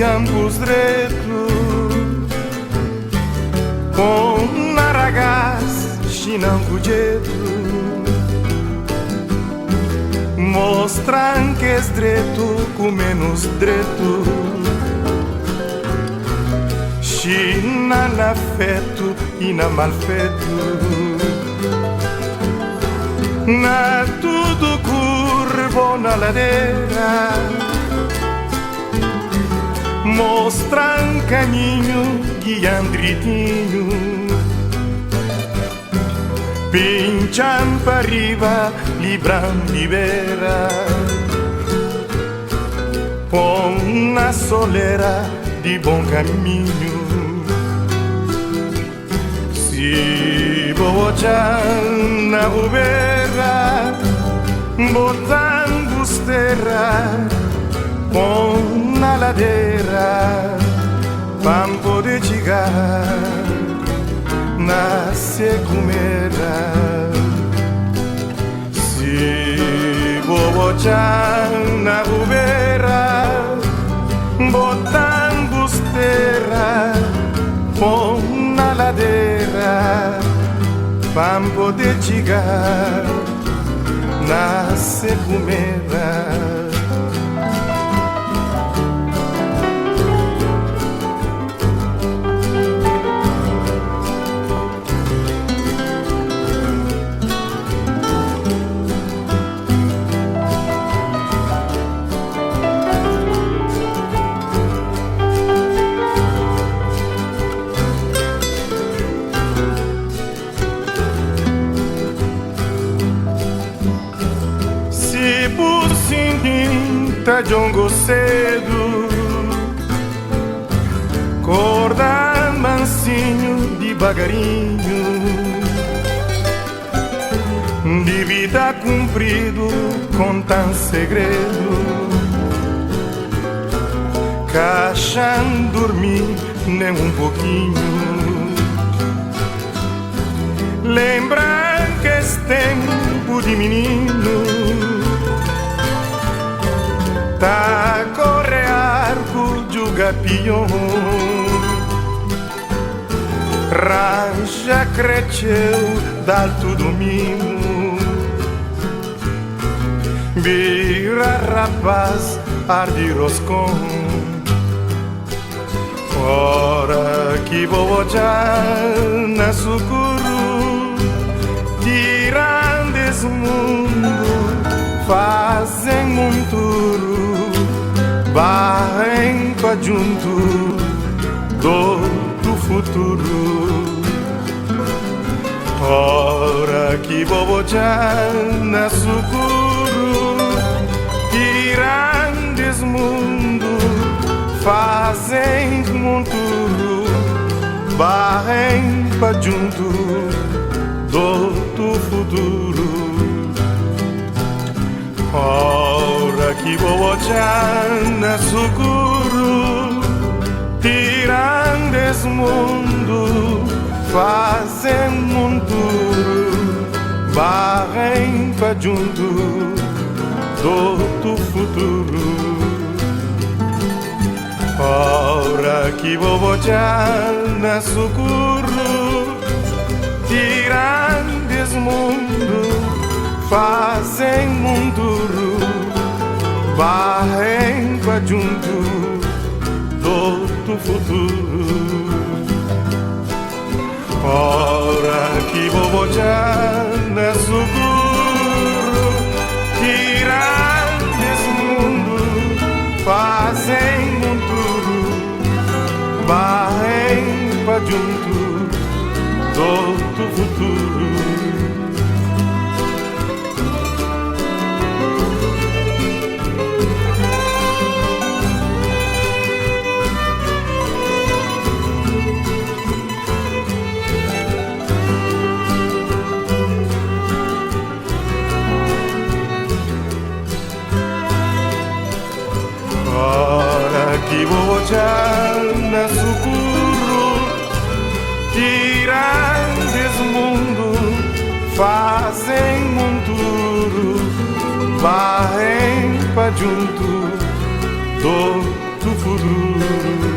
ambos direitos com naragás chinango jeito mostram que és direito com menos direito china na feto e na malfeito na tudo curvo na ladeira mostram caminho guiando direitinho pincham para riba, libram, libera põe na soleira de bom caminho se botar na rubeira botando terra põe na ladeira pra poder chegar na segumera se vou botar na rubeira botando terra põe na ladeira pra poder chegar na segumera. Tá jongo cedo, corda mansinho devagarinho, de vida cumprido com tanto segredo, caixão dormir nem um pouquinho, lembrar que esse tempo de menino tá corre arco juga pion Ranja cresceu d'alto domingo Vira rapaz arde roscon Ora que vou olhar na sucuru Tirandes mundo fazem um turo Barrem pra junto do futuro Ora que vou olhar na sucuru Tirandes mundo fazem um turo Barrem pra junto do futuro Ora que vou olhar na sucuru Tirandes mundo fazem um tour Barrem pra junto do futuro Ora que vou olhar na sucuru Tirandes mundo fazem um duro, barrem pra junto do futuro. Ora que vou olhar na seguro, tirantes mundo, fazem um duro, barrem pra junto do futuro. na sucurro, grandes mundo fazem monturo, barrem pra junto do futuro.